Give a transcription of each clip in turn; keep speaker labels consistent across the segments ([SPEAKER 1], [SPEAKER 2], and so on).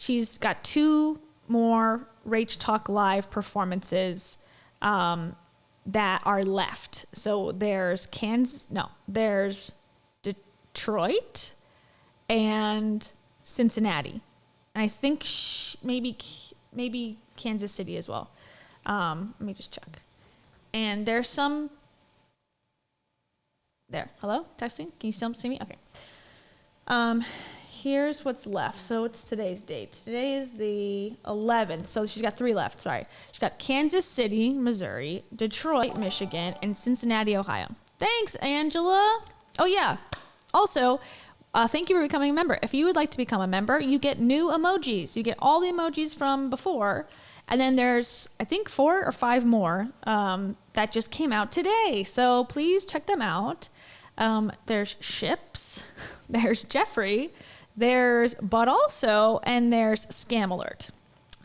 [SPEAKER 1] she's got 2 more Rach Talk Live performances that are left. So there's there's Detroit and Cincinnati. And I think maybe Kansas City as well. Let me just check. And there's some there. Hello? Texting? Can you still see me? Okay. Here's what's left. So it's today's date. Today is the 11th. So she's got 3 left. Sorry. She's got Kansas City, Missouri, Detroit, Michigan, and Cincinnati, Ohio. Thanks, Angela. Oh, yeah. Also, thank you for becoming a member. If you would like to become a member, you get new emojis. You get all the emojis from before. And then there's, I think, 4 or 5 more that just came out today. So please check them out. There's Ships. There's Jeffrey. There's But Also. And there's Scam Alert.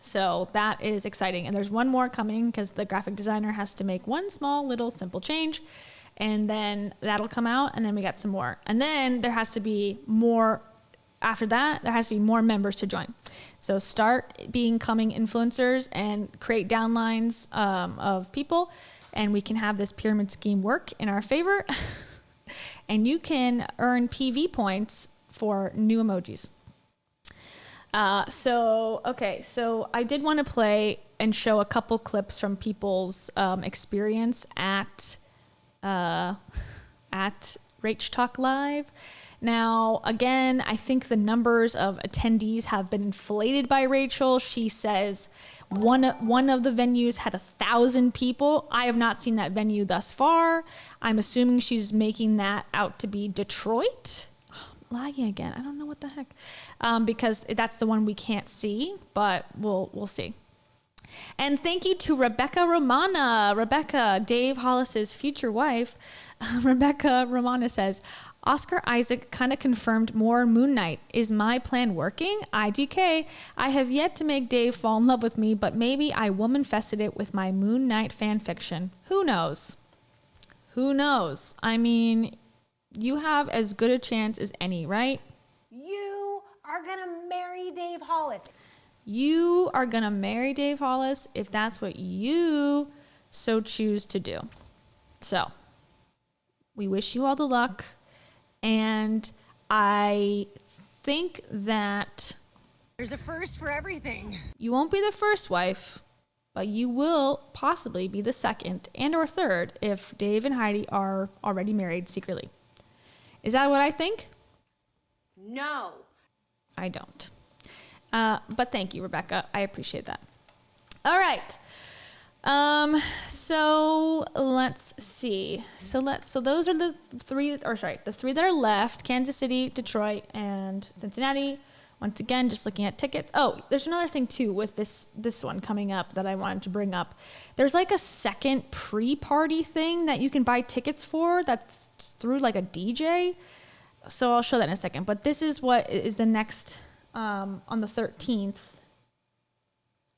[SPEAKER 1] So that is exciting. And there's one more coming because the graphic designer has to make one small little simple change. And then that'll come out. And then we got some more. And then there has to be more. After that, there has to be more members to join. So start becoming influencers and create downlines of people. And we can have this pyramid scheme work in our favor. And you can earn PV points for new emojis. So I did want to play and show a couple clips from people's experience at Rach Talk Live. Now, again, I think the numbers of attendees have been inflated by Rachel. She says one of the venues had 1,000 people. I have not seen that venue thus far. I'm assuming she's making that out to be Detroit. Lagging again. I don't know what the heck. Because that's the one we can't see, but we'll see. And thank you to Rebecca Romana. Rebecca, Dave Hollis's future wife. Rebecca Romana says, Oscar Isaac kind of confirmed more Moon Knight. Is my plan working? IDK. I have yet to make Dave fall in love with me, but maybe I woman-fested it with my Moon Knight fan fiction. Who knows? Who knows? I mean, you have as good a chance as any, right?
[SPEAKER 2] You are going to marry Dave Hollis.
[SPEAKER 1] You are going to marry Dave Hollis if that's what you so choose to do. So, we wish you all the luck. And I think that
[SPEAKER 2] there's a first for everything.
[SPEAKER 1] You won't be the first wife, but you will possibly be the second and or third if Dave and Heidi are already married secretly. Is that what I think?
[SPEAKER 2] No.
[SPEAKER 1] I don't. But thank you, Rebecca. I appreciate that. All right. So let's see. So those are the 3 that are left: Kansas City, Detroit, and Cincinnati. Once again, just looking at tickets. Oh, there's another thing too with this one coming up that I wanted to bring up. There's like a second pre-party thing that you can buy tickets for that's through like a DJ. So I'll show that in a second. But this is what is the next, on the 13th.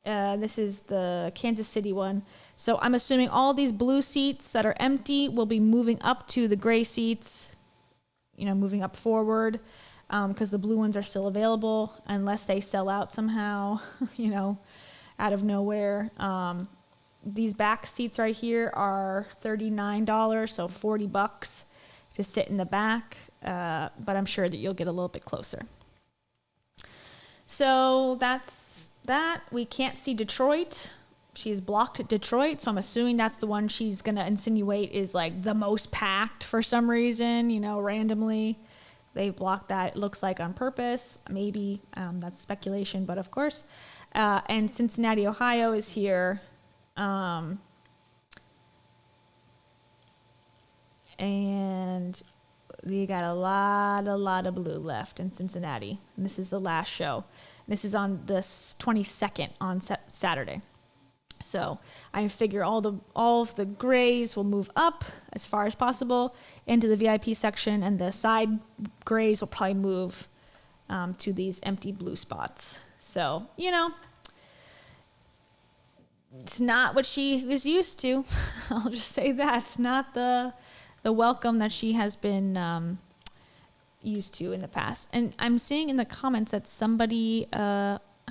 [SPEAKER 1] This is the Kansas City one. So I'm assuming all these blue seats that are empty will be moving up to the gray seats, moving up forward, because the blue ones are still available unless they sell out somehow, out of nowhere. These back seats right here are $39, so $40 to sit in the back, but I'm sure that you'll get a little bit closer. So that's that. We can't see Detroit. She's blocked Detroit, so I'm assuming that's the one she's going to insinuate is like the most packed for some reason, randomly. They've blocked that, it looks like on purpose. Maybe that's speculation, but of course. And Cincinnati, Ohio is here. And we got a lot of blue left in Cincinnati. And this is the last show. This is on the 22nd on Saturday. So I figure all of the grays will move up as far as possible into the VIP section, and the side grays will probably move to these empty blue spots. So, it's not what she was used to. I'll just say that. It's not the welcome that she has been used to in the past. And I'm seeing in the comments that somebody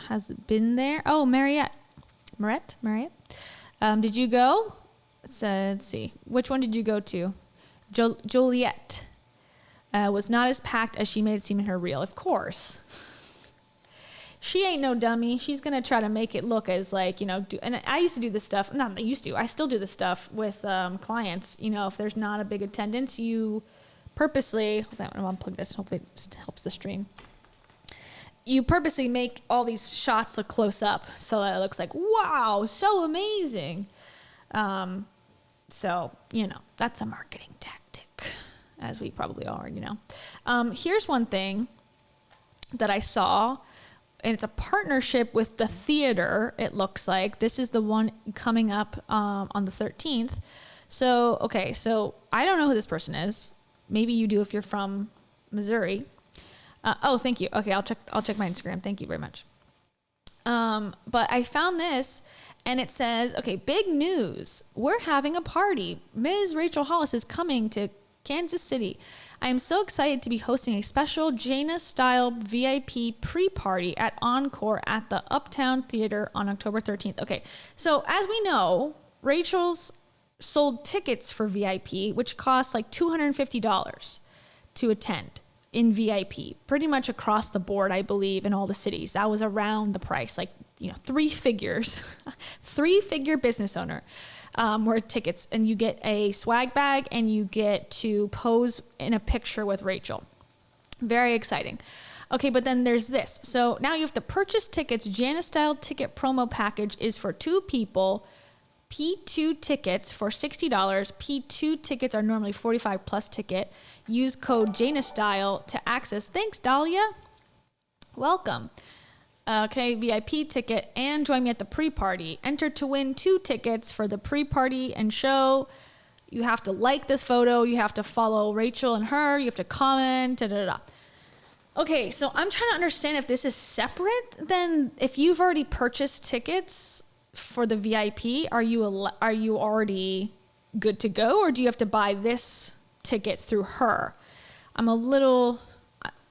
[SPEAKER 1] has been there. Oh, Mariette. Did you go? Let's see. Which one did you go to? Joliet. Was not as packed as she made it seem in her reel. Of course. She ain't no dummy. She's going to try to make it look as like, and I used to do this stuff. I still do this stuff with clients. If there's not a big attendance, you purposely, I'm going to unplug this. Hopefully it helps the stream. You purposely make all these shots look close up so that it looks like, wow, so amazing. So, that's a marketing tactic, as we probably already know. Here's one thing that I saw. And it's a partnership with the theater, it looks like. This is the one coming up on the 13th. So I don't know who this person is. Maybe you do if you're from Missouri. Thank you. Okay, I'll check my Instagram. Thank you very much. But I found this, and it says, okay, big news. We're having a party. Ms. Rachel Hollis is coming to Kansas City. I am so excited to be hosting a special Jana-style VIP pre-party at Encore at the Uptown Theater on October 13th. Okay, so as we know, Rachel's sold tickets for VIP, which costs like $250 to attend in VIP, pretty much across the board, I believe, in all the cities. That was around the price, like, three figures, three-figure business owner. Were tickets, and you get a swag bag and you get to pose in a picture with Rachel. Very exciting. Okay, but then there's this. So now you have to purchase tickets. Jana style ticket promo package is for 2 people. P2 tickets for $60. P2 tickets are normally $45 plus ticket. Use code Jana style to access. Thanks, Dahlia. Welcome. Okay, VIP ticket, and join me at the pre-party. Enter to win 2 tickets for the pre-party and show. You have to like this photo. You have to follow Rachel and her. You have to comment. Okay, so I'm trying to understand if this is separate than if you've already purchased tickets for the VIP. Are you already good to go, or do you have to buy this ticket through her?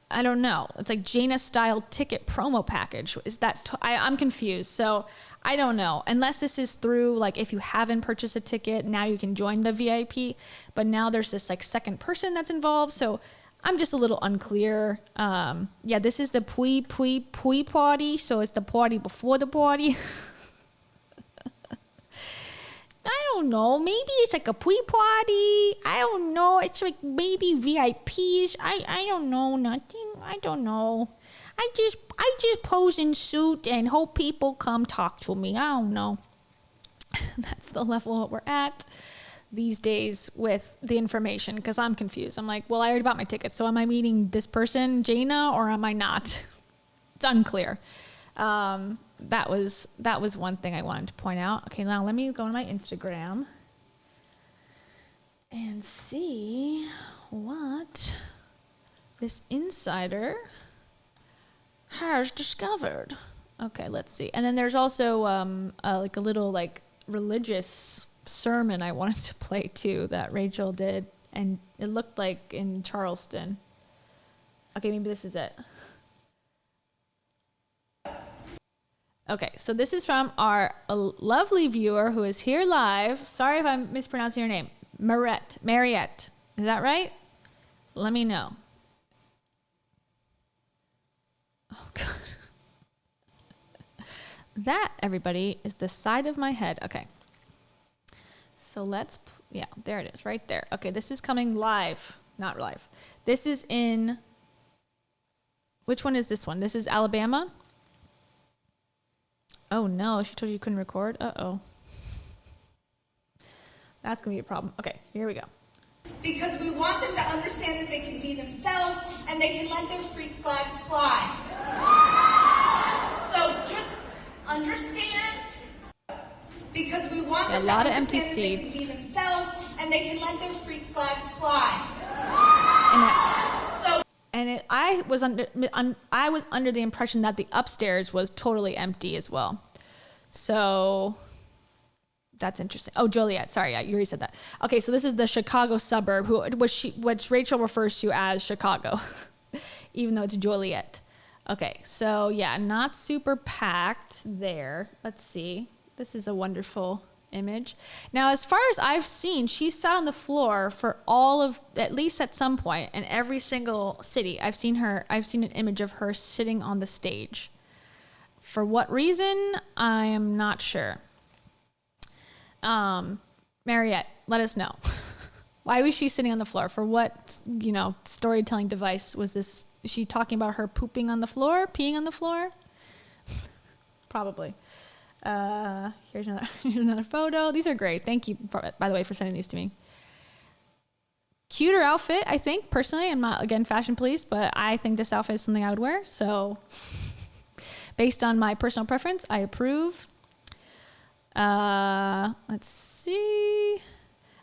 [SPEAKER 1] I don't know. It's like Jana style ticket promo package. Is that, I'm confused. So I don't know. Unless this is through, like, if you haven't purchased a ticket, now you can join the VIP. But now there's this like second person that's involved. So I'm just a little unclear. This is the pui party. So it's the party before the party. I don't know. Maybe it's like a pre-party. I don't know. It's like maybe VIPs. I don't know nothing. I don't know. I just pose in suit and hope people come talk to me. I don't know. That's the level we're at these days with the information, because I'm confused. I'm like, well, I already bought my ticket. So am I meeting this person, Jana, or am I not? It's unclear. That was one thing I wanted to point out. Okay, now let me go on my Instagram and see what this insider has discovered. Okay, let's see. And then there's also like a little like religious sermon I wanted to play too that Rachel did, and it looked like in Charleston. Okay, maybe this is it. Okay, so this is from our lovely viewer who is here live. Sorry if I'm mispronouncing your name. Mariette. Is that right? Let me know. Oh, God. That, everybody, is the side of my head. Okay. So there it is, right there. Okay, this is coming live. Not live. This is in... Which one is this one? This is Alabama? Oh no, she told you couldn't record? Uh-oh. That's going to be a problem. Okay, here we go.
[SPEAKER 3] Because we want them to understand that they can be themselves and they can let their freak flags fly. So just understand, because we want them to understand that they can be themselves and they can let their freak flags fly.
[SPEAKER 1] I was under the impression that the upstairs was totally empty as well. So that's interesting. Oh, Joliet. Sorry, you already said that. Okay, so this is the Chicago suburb, which Rachel refers to as Chicago, even though it's Joliet. Okay, so yeah, not super packed there. Let's see. This is a wonderful image. Now, as far as I've seen, she sat on the floor for all of, at least at some point, in every single city. I've seen an image of her sitting on the stage. For what reason, I am not sure. Mariette, let us know. Why was she sitting on the floor? For what, storytelling device was this? Is she talking about her pooping on the floor, peeing on the floor? Probably. Here's another photo. These are great. Thank you, by the way, for sending these to me. Cuter outfit, I think. Personally, I'm not, again, fashion police, but I think this outfit is something I would wear. So based on my personal preference, I approve. Let's see.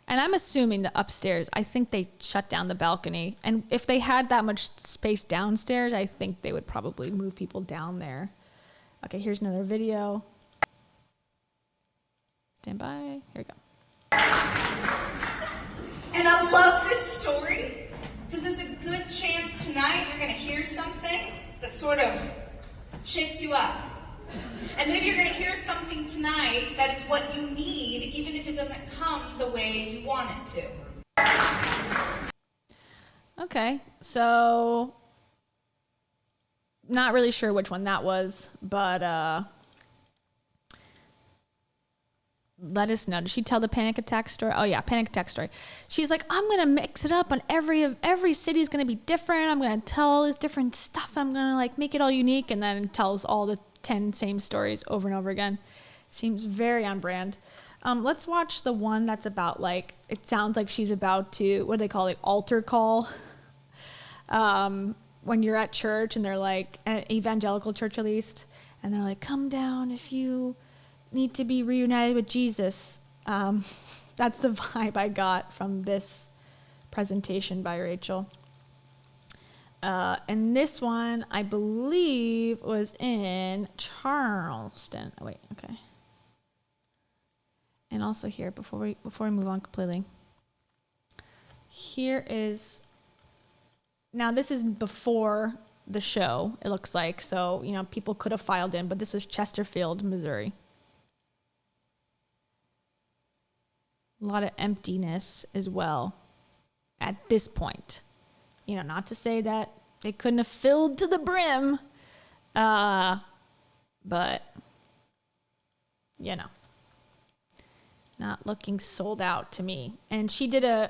[SPEAKER 1] And I'm assuming the upstairs, I think they shut down the balcony. And if they had that much space downstairs, I think they would probably move people down there. Okay, here's another video. Stand by. Here we go.
[SPEAKER 3] And I love this story because there's a good chance tonight you're going to hear something that sort of shakes you up. And maybe you're going to hear something tonight that is what you need, even if it doesn't come the way you want it to.
[SPEAKER 1] Okay, so not really sure which one that was, but let us know. Did she tell the panic attack story? Oh yeah, panic attack story. She's like, I'm gonna mix it up, and every city is gonna be different. I'm gonna tell all this different stuff. I'm gonna like make it all unique, and then tells all the 10 same stories over and over again. Seems very on brand. Let's watch the one that's about, like, it sounds like she's about to, what do they call it, altar call? When you're at church and they're like, an evangelical church at least, and they're like, come down if you need to be reunited with Jesus. That's the vibe I got from this presentation by Rachel. And this one, I believe, was in Charleston. Oh, wait, okay. And also here, before we move on completely, here is, now this is before the show, it looks like. So, people could have filed in, but this was Chesterfield, Missouri. A lot of emptiness as well at this point. Not to say that they couldn't have filled to the brim, but, not looking sold out to me. And she did a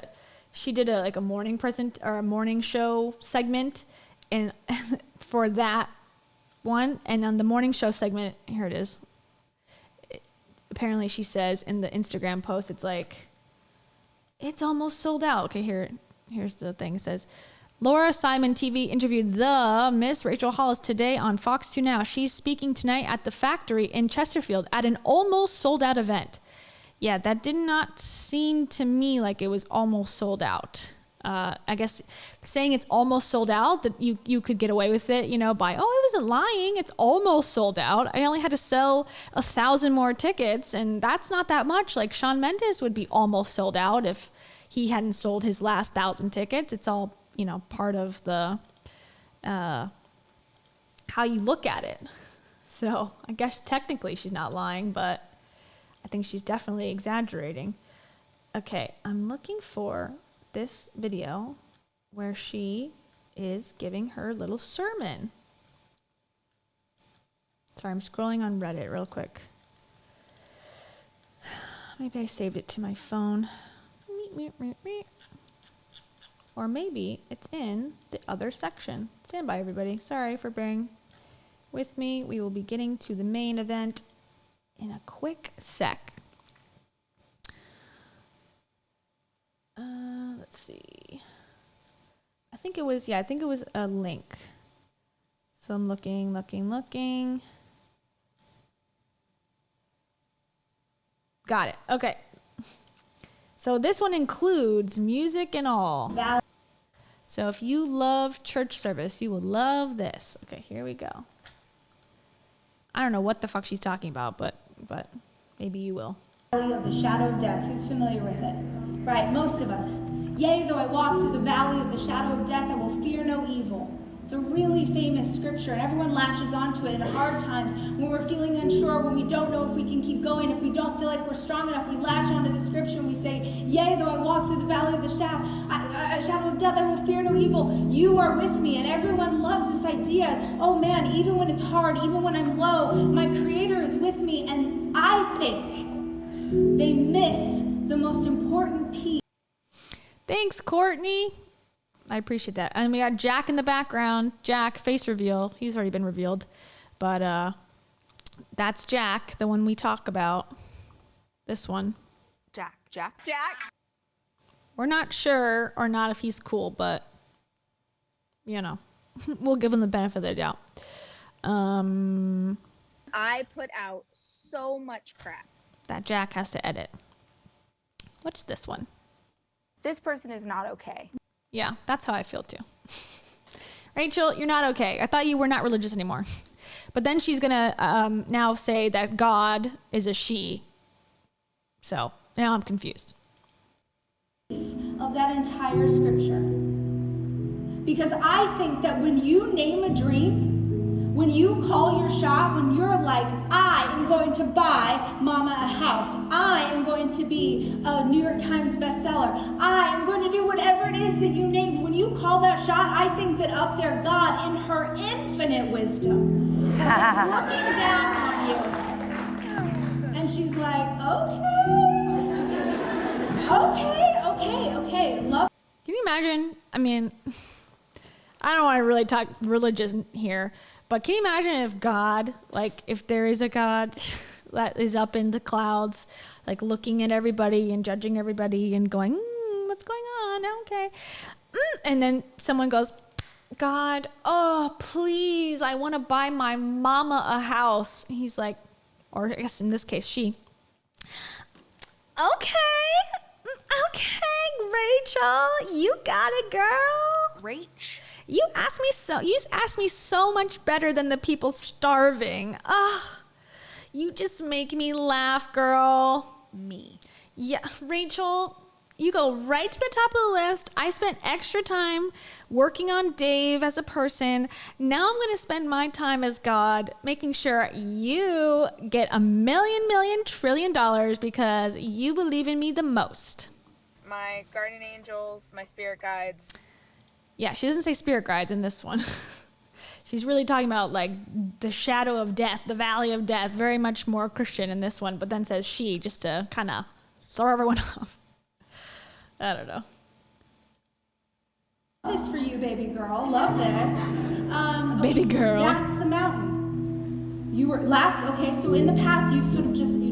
[SPEAKER 1] like a morning or a morning show segment, and for that one, and on the morning show segment, here it is. Apparently, she says in the Instagram post, it's like, it's almost sold out. Okay, here's the thing. It says, Laura Simon TV interviewed the Miss Rachel Hollis today on Fox 2 Now. She's speaking tonight at the Factory in Chesterfield at an almost sold out event. Yeah, that did not seem to me like it was almost sold out. I guess saying it's almost sold out, that you could get away with it, by, oh, I wasn't lying. It's almost sold out. I only had to sell 1,000 more tickets, and that's not that much. Like Shawn Mendes would be almost sold out if he hadn't sold his last 1,000 tickets. It's all, part of the, how you look at it. So I guess technically she's not lying, but I think she's definitely exaggerating. Okay, I'm looking for this video where she is giving her little sermon. Sorry, I'm scrolling on Reddit real quick. Maybe I saved it to my phone. Or maybe it's in the other section. Stand by, everybody. Sorry for bearing with me. We will be getting to the main event in a quick sec. Let's see. I think it was a link. So I'm looking. Got it. Okay. So this one includes music and all. So if you love church service, you will love this. Okay, here we go. I don't know what the fuck she's talking about, but maybe you will.
[SPEAKER 4] Valley of the shadow of death. Who's familiar with it? Right, most of us. Yea, though I walk through the valley of the shadow of death, I will fear no evil. It's a really famous scripture, and everyone latches onto it in hard times, when we're feeling unsure, when we don't know if we can keep going, if we don't feel like we're strong enough, we latch onto the scripture and we say, yea, though I walk through the valley of the shadow of death, I will fear no evil. You are with me. And everyone loves this idea, oh man, even when it's hard, even when I'm low, my Creator is with me. And I think they miss the most important piece.
[SPEAKER 1] Thanks, Courtney. I appreciate that. And we got Jack in the background. Jack, face reveal. He's already been revealed. But that's Jack, the one we talk about. This one.
[SPEAKER 5] Jack.
[SPEAKER 1] We're not sure or not if he's cool, but, you know, we'll give him the benefit of the doubt.
[SPEAKER 6] I put out so much crap
[SPEAKER 1] that Jack has to edit. What's this one?
[SPEAKER 5] This person is not okay.
[SPEAKER 1] Yeah, that's how I feel too. Rachel, you're not okay. I thought you were not religious anymore. But then she's going to now say that God is a she. So now I'm confused.
[SPEAKER 4] Of that entire scripture. Because I think that when you name a dream, when you call your shot, when you're like, I am going to buy Mama a house, I am going to be a New York Times bestseller, I am going to do whatever it is that you named, when you call that shot, I think that up there, God, in her infinite wisdom, is looking down on you. And she's like, okay, love.
[SPEAKER 1] Can you imagine? I mean, I don't want to really talk religion here, but can you imagine if God, like if there is a God that is up in the clouds, like looking at everybody and judging everybody and going, what's going on? Okay. And then someone goes, God, oh, please, I want to buy my mama a house. He's like, or I guess in this case, she. Okay, Rachel, you got it, girl.
[SPEAKER 5] Rach.
[SPEAKER 1] You asked me so much better than the people starving. You just make me laugh, girl.
[SPEAKER 5] Me.
[SPEAKER 1] Yeah, Rachel, you go right to the top of the list. I spent extra time working on Dave as a person. Now I'm going to spend my time as God, making sure you get $1 million trillion because you believe in me the most.
[SPEAKER 5] My guardian angels, my spirit guides.
[SPEAKER 1] Yeah, she doesn't say spirit guides in this one. She's really talking about like the shadow of death, the valley of death, very much more Christian in this one, but then says she just to kind of throw everyone off. I don't know.
[SPEAKER 4] This for you, baby girl. Love this.
[SPEAKER 1] Baby girl.
[SPEAKER 4] That's the mountain. You were so in the past you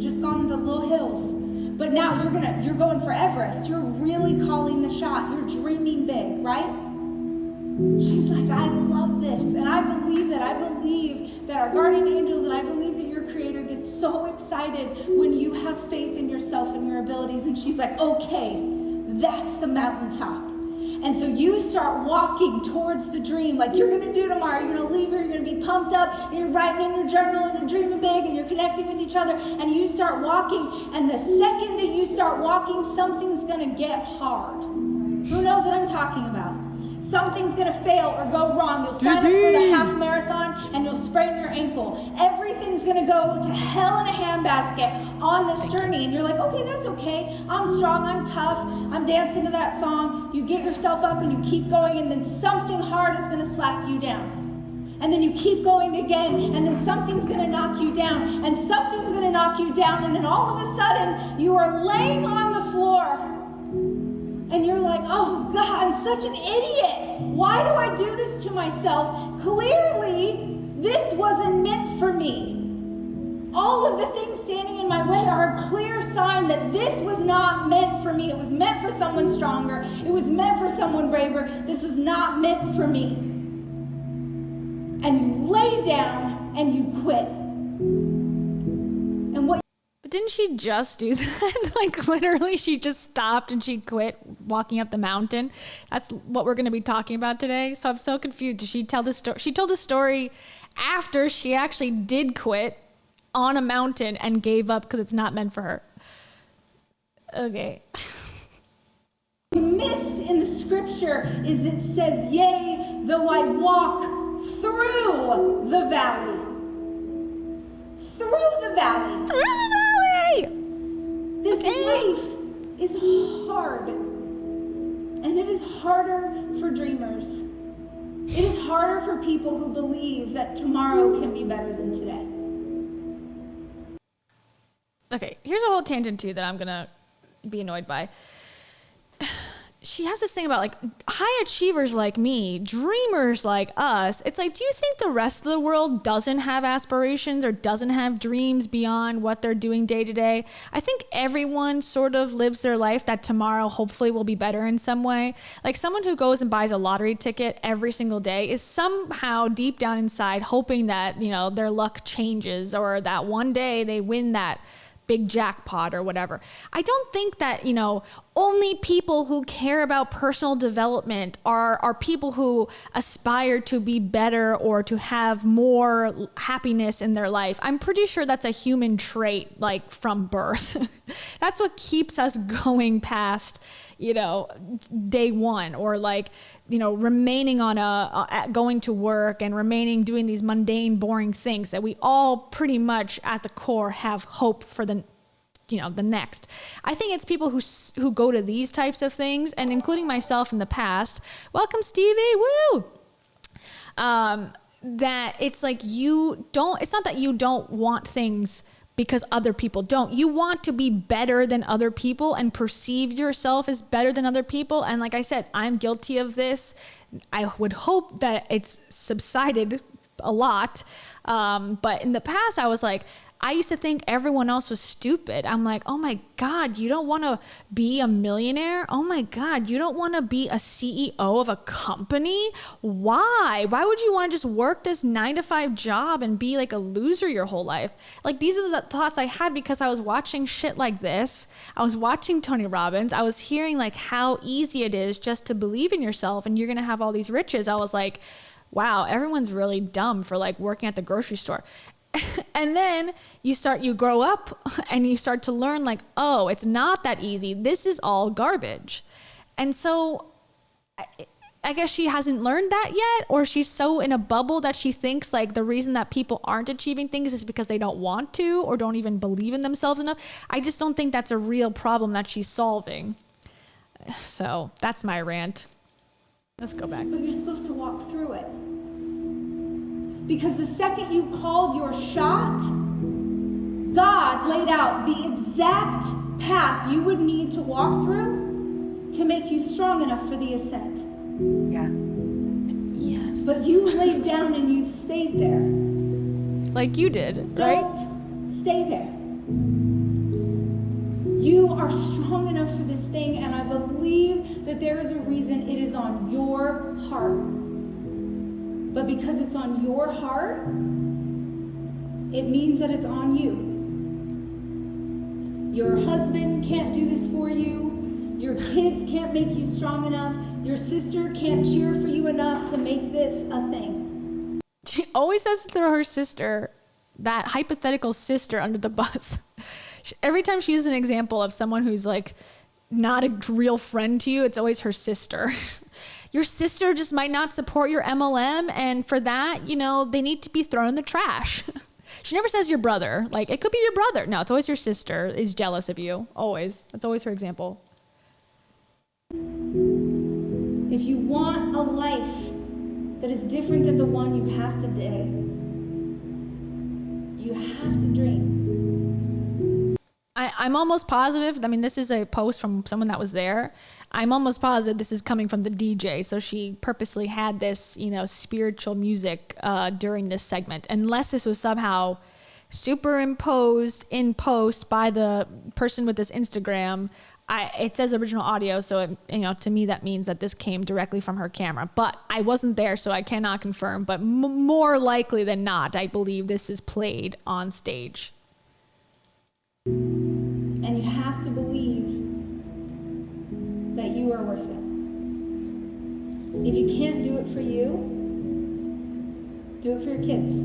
[SPEAKER 4] just gone into the little hills. But now you're going for Everest. You're really calling the shot. You're dreaming big, right? She's like, I love this. And I believe that our guardian angels, and I believe that your Creator gets so excited when you have faith in yourself and your abilities. And she's like, okay, that's the mountaintop. And so you start walking towards the dream like you're going to do tomorrow. You're going to leave here, you're going to be pumped up, and you're writing in your journal, and you're dreaming big, and you're connecting with each other, and you start walking. And the second that you start walking, something's going to get hard. Who knows what I'm talking about? Something's going to fail or go wrong. You'll sign up for the half marathon and you'll sprain your ankle. Everything's going to go to hell in a handbasket on this journey. And you're like, okay, that's okay. I'm strong. I'm tough. I'm dancing to that song. You get yourself up and you keep going, and then something hard is going to slap you down. And then you keep going again, and then something's going to knock you down, and something's going to knock you down, and then all of a sudden you are laying on the floor. And you're like, oh God, I'm such an idiot. Why do I do this to myself? Clearly, this wasn't meant for me. All of the things standing in my way are a clear sign that this was not meant for me. It was meant for someone stronger. It was meant for someone braver. This was not meant for me. And you lay down and you quit. And what?
[SPEAKER 1] But didn't she just do that? Like literally she just stopped and she quit walking up the mountain. That's what we're going to be talking about today. So I'm so confused. Did she tell this story? She told the story after she actually did quit on a mountain and gave up because it's not meant for her. Okay.
[SPEAKER 4] You missed in the scripture is it says, yea, though I walk through the valley. Through the valley.
[SPEAKER 1] Through the valley!
[SPEAKER 4] This
[SPEAKER 1] Okay.
[SPEAKER 4] life is hard. And it is harder for dreamers. It is harder for people who believe that tomorrow can be better than today.
[SPEAKER 1] Okay, here's a whole tangent too that I'm gonna be annoyed by. She has this thing about like high achievers like me, dreamers like us. It's like, do you think the rest of the world doesn't have aspirations or doesn't have dreams beyond what they're doing day to day? I think everyone sort of lives their life that tomorrow hopefully will be better in some way. Like someone who goes and buys a lottery ticket every single day is somehow deep down inside hoping that, you know, their luck changes or that one day they win that big jackpot or whatever. I don't think that, you know, only people who care about personal development are people who aspire to be better or to have more happiness in their life. I'm pretty sure that's a human trait, like from birth. That's what keeps us going past, you know, day one, or like, you know, remaining on going to work and remaining doing these mundane, boring things that we all pretty much at the core have hope for the, you know, the next. I think it's people who go to these types of things, and including myself in the past. Welcome, Stevie. Woo! That it's like it's not that you don't want things because other people don't. You want to be better than other people and perceive yourself as better than other people. And like I said, I'm guilty of this. I would hope that it's subsided a lot. But in the past, I was like, I used to think everyone else was stupid. I'm like, oh my God, you don't want to be a millionaire? Oh my God, you don't want to be a CEO of a company? Why? Why would you want to just work this 9-to-5 job and be like a loser your whole life? Like, these are the thoughts I had because I was watching shit like this. I was watching Tony Robbins. I was hearing like how easy it is just to believe in yourself and you're going to have all these riches. I was like, wow, everyone's really dumb for like working at the grocery store. And then you grow up and you start to learn like, oh, it's not that easy. This is all garbage. And so I guess she hasn't learned that yet, or she's so in a bubble that she thinks like the reason that people aren't achieving things is because they don't want to or don't even believe in themselves enough. I just don't think that's a real problem that she's solving. So that's my rant. Let's go back.
[SPEAKER 4] But you're supposed to walk through it. Because the second you called your shot, God laid out the exact path you would need to walk through to make you strong enough for the ascent.
[SPEAKER 1] Yes.
[SPEAKER 4] But you laid down and you stayed there.
[SPEAKER 1] Like you did, right?
[SPEAKER 4] Don't stay there. You are strong enough for this thing, and I believe that there is a reason it is on your heart. But because it's on your heart, it means that it's on you. Your husband can't do this for you. Your kids can't make you strong enough. Your sister can't cheer for you enough to make this a thing.
[SPEAKER 1] She always has to throw her sister, that hypothetical sister, under the bus. Every time she uses an example of someone who's like not a real friend to you, it's always her sister. Your sister just might not support your MLM, and for that, you know, they need to be thrown in the trash. She never says your brother. Like, it could be your brother. No, it's always your sister is jealous of you. Always. That's always her example.
[SPEAKER 4] If you want a life that is different than the one you have today, you have to dream.
[SPEAKER 1] I'm almost positive. I mean, this is a post from someone that was there. I'm almost positive this is coming from the DJ. So she purposely had this, you know, spiritual music during this segment, unless this was somehow superimposed in post by the person with this Instagram. It says original audio, so it, you know, to me that means that this came directly from her camera. But I wasn't there, so I cannot confirm. But more likely than not, I believe this is played on stage.
[SPEAKER 4] And you have to believe that you are worth it. If you can't do it for you, do it for your kids.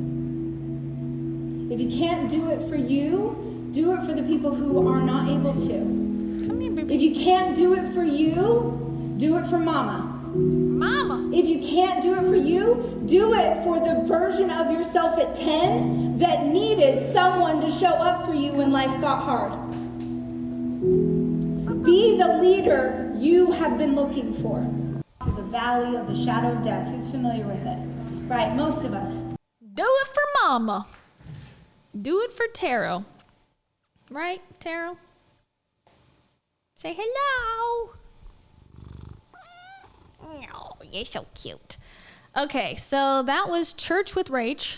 [SPEAKER 4] If you can't do it for you, do it for the people who are not able to.
[SPEAKER 1] Come here, baby.
[SPEAKER 4] If you can't do it for you, do it for mama.
[SPEAKER 1] Mama.
[SPEAKER 4] If you can't do it for you, do it for the version of yourself at 10 that needed someone to show up for you when life got hard. Be the leader you have been looking for. The valley of the shadow of death. Who's familiar with it? Right, most of us.
[SPEAKER 1] Do it for Mama. Do it for Taro. Right, Taro? Say hello. Oh, you're so cute. Okay, so that was Church with Rach.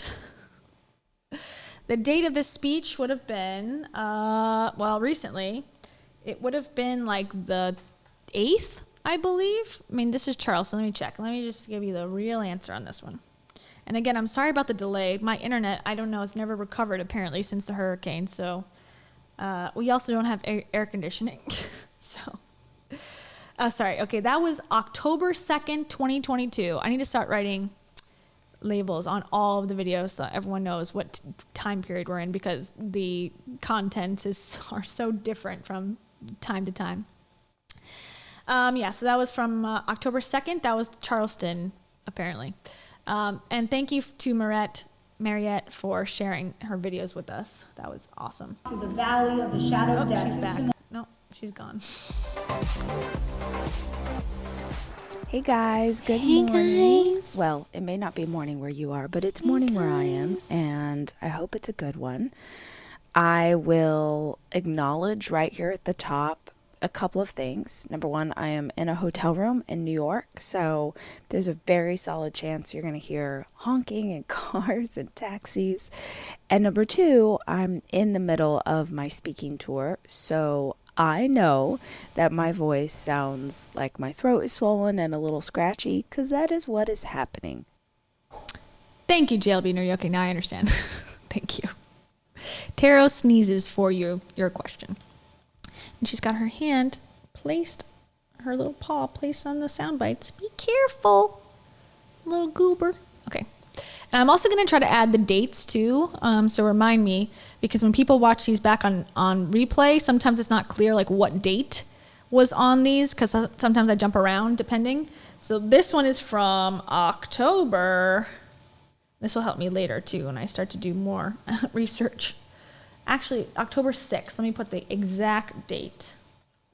[SPEAKER 1] The date of this speech would have been, recently. It would have been like the 8th, I believe. I mean, this is Charleston. Let me check. Let me just give you the real answer on this one. And again, I'm sorry about the delay. My internet, I don't know, it's never recovered apparently since the hurricane. So we also don't have air conditioning. Sorry. Okay, that was October 2nd, 2022. I need to start writing labels on all of the videos so everyone knows what time period we're in, because the contents are so different from time to time. So that was from October 2nd. That was Charleston, apparently. And thank you to Mariette for sharing her videos with us. That was awesome.
[SPEAKER 4] To the valley of the shadow of death.
[SPEAKER 1] She's back. No, she's gone.
[SPEAKER 7] Hey guys, good morning. Guys. Well, it may not be morning where you are, but it's morning where I am, and I hope it's a good one. I will acknowledge right here at the top a couple of things. Number one, I am in a hotel room in New York, so there's a very solid chance you're going to hear honking and cars and taxis. And number two, I'm in the middle of my speaking tour, so I know that my voice sounds like my throat is swollen and a little scratchy, because that is what is happening.
[SPEAKER 1] Thank you, JLB Nerdy. Okay, now I understand. Thank you. Taro sneezes for your question. And she's got her hand placed, her little paw placed on the sound bites. Be careful, little goober. Okay. And I'm also going to try to add the dates too. So remind me, because when people watch these back on replay, sometimes it's not clear like what date was on these, because sometimes I jump around depending. So this one is from October. This will help me later too when I start to do more research. Actually, October 6th. Let me put the exact date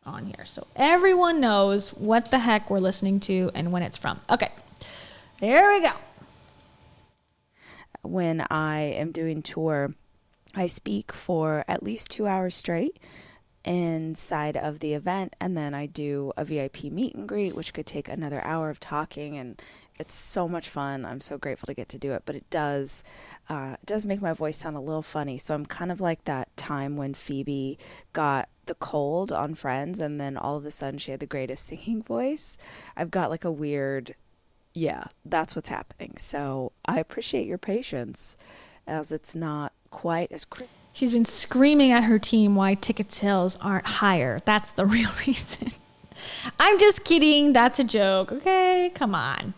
[SPEAKER 1] on here so everyone knows what the heck we're listening to and when it's from. Okay, there we go.
[SPEAKER 7] When I am doing tour, I speak for at least 2 hours straight inside of the event, and then I do a VIP meet and greet, which could take another hour of talking, and it's so much fun. I'm so grateful to get to do it, but it does make my voice sound a little funny. So I'm kind of like that time when Phoebe got the cold on Friends, and then all of a sudden she had the greatest singing voice. I've got like a weird, that's what's happening. So I appreciate your patience, as it's not quite as
[SPEAKER 1] She's been screaming at her team why ticket sales aren't higher. That's the real reason. I'm just kidding. That's a joke. Okay, come on.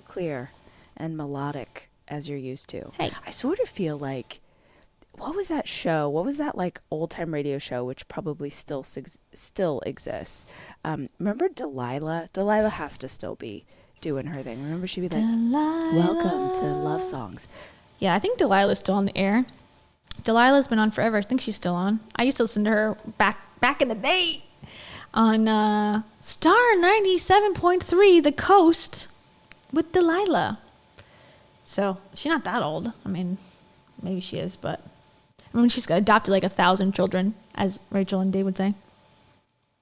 [SPEAKER 7] Clear and melodic as you're used to.
[SPEAKER 1] Hey.
[SPEAKER 7] I sort of feel like, what was that show? What was that like old time radio show, which probably still exists? Remember Delilah? Delilah has to still be doing her thing. Remember she'd be like, Delilah. Welcome to Love Songs.
[SPEAKER 1] Yeah, I think Delilah's still on the air. Delilah's been on forever. I think she's still on. I used to listen to her back in the day on Star 97.3, The Coast, with Delilah. So she's not that old. I mean, maybe she is, but I mean, she's adopted like 1,000 children, as Rachel and Dave would say.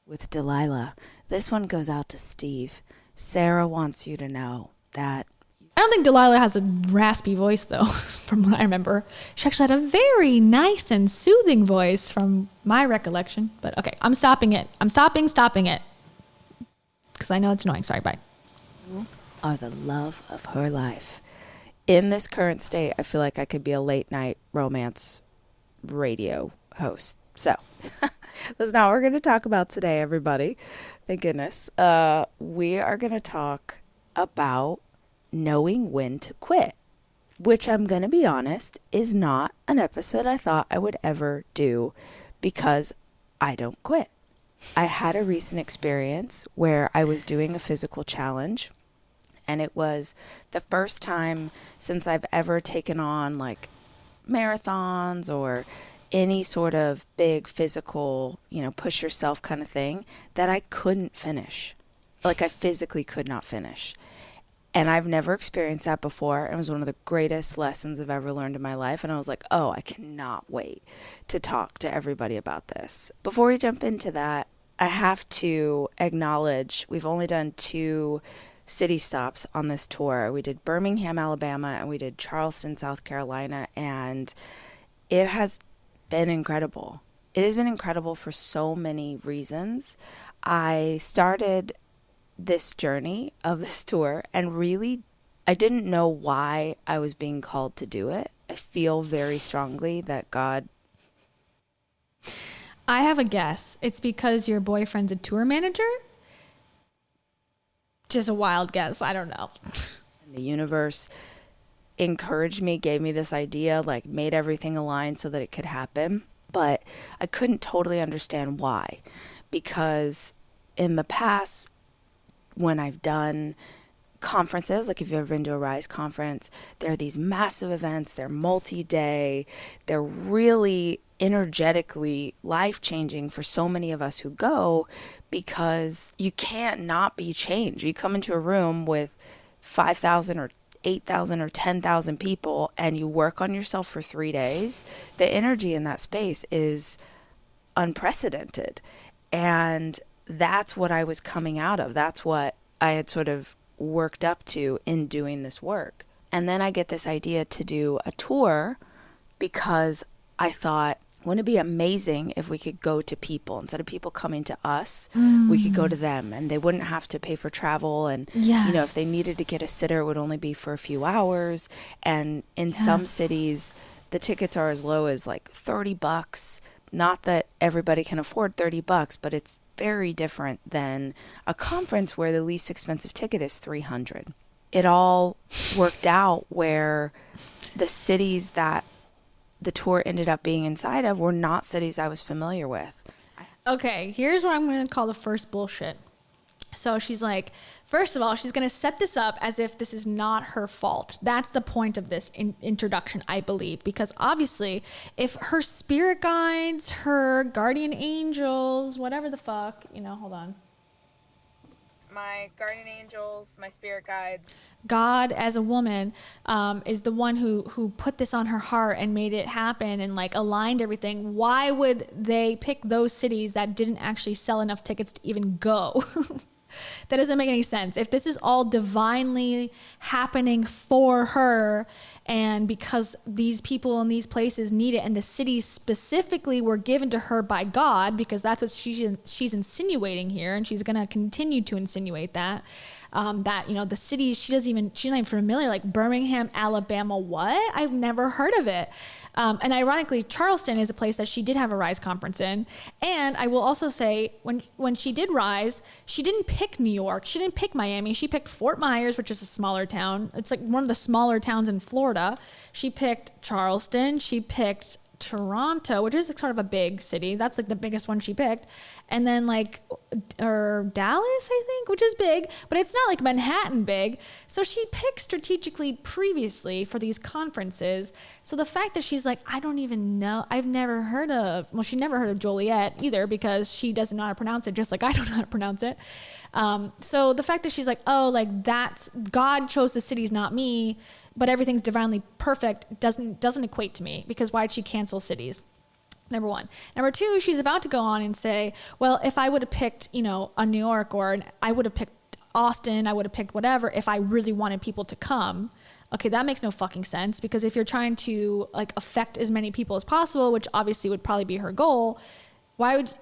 [SPEAKER 7] With Delilah, this one goes out to Steve. Sarah wants you to know that.
[SPEAKER 1] I don't think Delilah has a raspy voice, though, from what I remember. She actually had a very nice and soothing voice from my recollection. But okay, I'm stopping it. I'm stopping it. Because I know it's annoying. Sorry, bye.
[SPEAKER 7] You are the love of her life. In this current state, I feel like I could be a late night romance radio host. So that's not what we're going to talk about today, everybody. Thank goodness. We are going to talk about knowing when to quit, which I'm going to be honest is not an episode I thought I would ever do, because I don't quit. I had a recent experience where I was doing a physical challenge, and it was the first time since I've ever taken on like marathons or any sort of big physical, push yourself kind of thing that I couldn't finish. Like I physically could not finish. And I've never experienced that before. It was one of the greatest lessons I've ever learned in my life. And I was like, oh, I cannot wait to talk to everybody about this. Before we jump into that, I have to acknowledge we've only done 2 city stops on this tour. We did Birmingham, Alabama, and we did Charleston, South Carolina. And it has been incredible. It has been incredible for so many reasons. I started this journey of this tour and really I didn't know why I was being called to do it. I feel very strongly that God.
[SPEAKER 1] I have a guess. It's because your boyfriend's a tour manager? Just a wild guess. I don't know.
[SPEAKER 7] The universe encouraged me, gave me this idea, like made everything align so that it could happen. But I couldn't totally understand why. Because in the past, when I've done conferences, like if you've ever been to a Rise conference, there are these massive events, they're multi-day, they're really energetically life-changing for so many of us who go, because you can't not be changed. You come into a room with 5,000 or 8,000 or 10,000 people and you work on yourself for 3 days, the energy in that space is unprecedented. And that's what I was coming out of. That's what I had sort of worked up to in doing this work. And then I get this idea to do a tour because I thought, wouldn't it be amazing if we could go to people instead of people coming to us, we could go to them and they wouldn't have to pay for travel. And, if they needed to get a sitter, it would only be for a few hours. And in some cities, the tickets are as low as like $30. Not that everybody can afford $30, but it's very different than a conference where the least expensive ticket is $300. It all worked out where the cities that the tour ended up being inside of were not cities I was familiar with.
[SPEAKER 1] Okay, here's what I'm going to call the first bullshit. So she's like, first of all, she's going to set this up as if this is not her fault. That's the point of this introduction, I believe, because obviously if her spirit guides, her guardian angels, whatever the fuck, hold on.
[SPEAKER 5] My guardian angels, my spirit guides.
[SPEAKER 1] God as a woman is the one who put this on her heart and made it happen and like aligned everything. Why would they pick those cities that didn't actually sell enough tickets to even go? That doesn't make any sense. If this is all divinely happening for her and because these people in these places need it and the cities specifically were given to her by God, because that's what she's insinuating here, and she's going to continue to insinuate that, the cities she's not even familiar, like Birmingham, Alabama, what? I've never heard of it. And ironically, Charleston is a place that she did have a Rise conference in. And I will also say, when she did Rise, she didn't pick New York. She didn't pick Miami. She picked Fort Myers, which is a smaller town. It's like one of the smaller towns in Florida. She picked Charleston. She picked Toronto, which is sort of a big city. That's like the biggest one she picked. And then or Dallas, I think, which is big, but it's not like Manhattan big. So she picked strategically previously for these conferences. So the fact that she's like, I don't even know, she never heard of Joliet either, because she doesn't know how to pronounce it, just like I don't know how to pronounce it. So the fact that she's like, oh, like that's God chose the cities, not me, but everything's divinely perfect doesn't equate to me, because why'd she cancel cities? Number one. Number two, she's about to go on and say, well, if I would have picked, a New York, or I would have picked Austin, I would have picked whatever, if I really wanted people to come. Okay, that makes no fucking sense, because if you're trying to affect as many people as possible, which obviously would probably be her goal, why would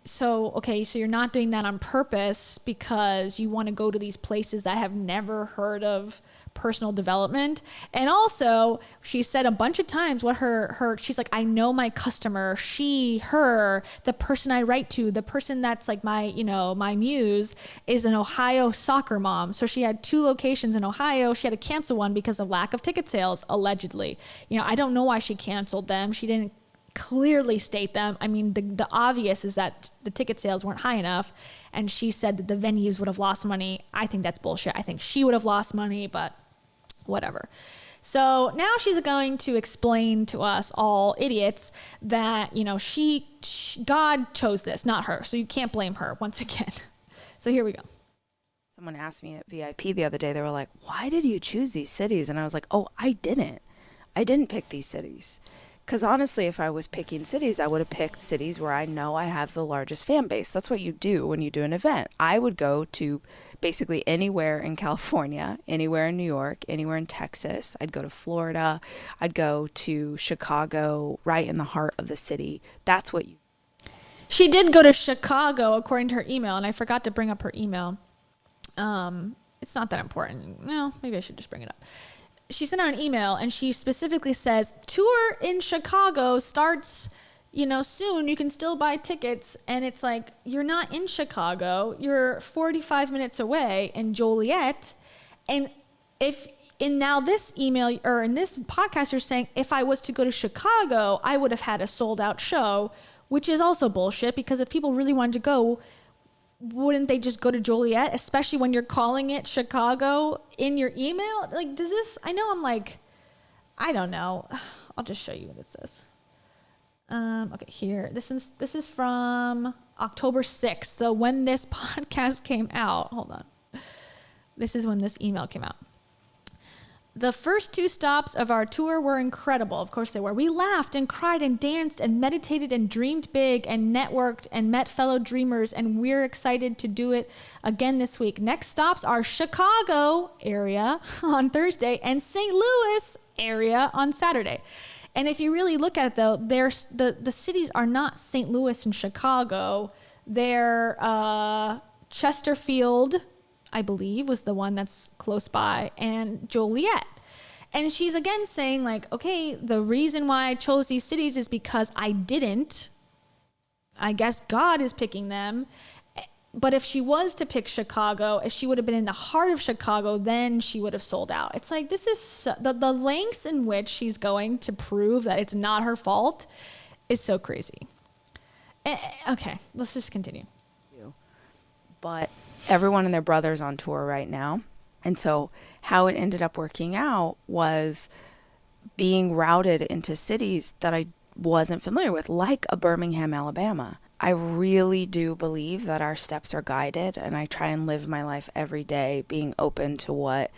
[SPEAKER 1] so you're not doing that on purpose because you want to go to these places that have never heard of personal development. And also, she said a bunch of times what she's like, I know my customer, she, her, the person I write to, the person that's like my muse is an Ohio soccer mom. So she had 2 locations in Ohio. She had to cancel one because of lack of ticket sales, allegedly. I don't know why she canceled them. She didn't clearly state them. I mean, the obvious is that the ticket sales weren't high enough, and she said that the venues would have lost money. I think that's bullshit. I think she would have lost money, but whatever. So now she's going to explain to us all idiots that, you know, God chose this, not her. So you can't blame her once again. So here we go.
[SPEAKER 7] Someone asked me at VIP the other day, they were like, why did you choose these cities? And I was like, oh, I didn't pick these cities. Because honestly, if I was picking cities, I would have picked cities where I know I have the largest fan base. That's what you do when you do an event. I would go to basically anywhere in California, anywhere in New York, anywhere in Texas. I'd go to Florida. I'd go to Chicago, right in the heart of the city. That's what you.
[SPEAKER 1] She did go to Chicago, according to her email, and I forgot to bring up her email. It's not that important. No, maybe I should just bring it up. She sent out an email and she specifically says, tour in Chicago starts, you know, soon. You can still buy tickets. And it's like, you're not in Chicago. You're 45 minutes away in Joliet. And now this email or in this podcast, you're saying, if I was to go to Chicago, I would have had a sold out show, which is also bullshit, because if people really wanted to go, wouldn't they just go to Joliet, especially when you're calling it Chicago in your email? Like, does this, I know I'm like, I don't know. I'll just show you what it says. Okay, here. This is from October 6th. So when this podcast came out, hold on. This is when this email came out. The first 2 stops of our tour were incredible. Of course they were. We laughed and cried and danced and meditated and dreamed big and networked and met fellow dreamers, and we're excited to do it again this week. Next stops are Chicago area on Thursday and St. Louis area on Saturday. And if you really look at it though, the cities are not St. Louis and Chicago. They're Chesterfield, I believe, was the one that's close by, and Joliet. And she's again saying like, okay, the reason why I chose these cities is because I didn't. I guess God is picking them. But if she was to pick Chicago, if she would have been in the heart of Chicago, then she would have sold out. It's like, this is the lengths in which she's going to prove that it's not her fault is so crazy. Okay, let's just continue.
[SPEAKER 7] But everyone and their brother's on tour right now. And so how it ended up working out was being routed into cities that I wasn't familiar with, like a Birmingham, Alabama. I really do believe that our steps are guided, and I try and live my life every day being open to what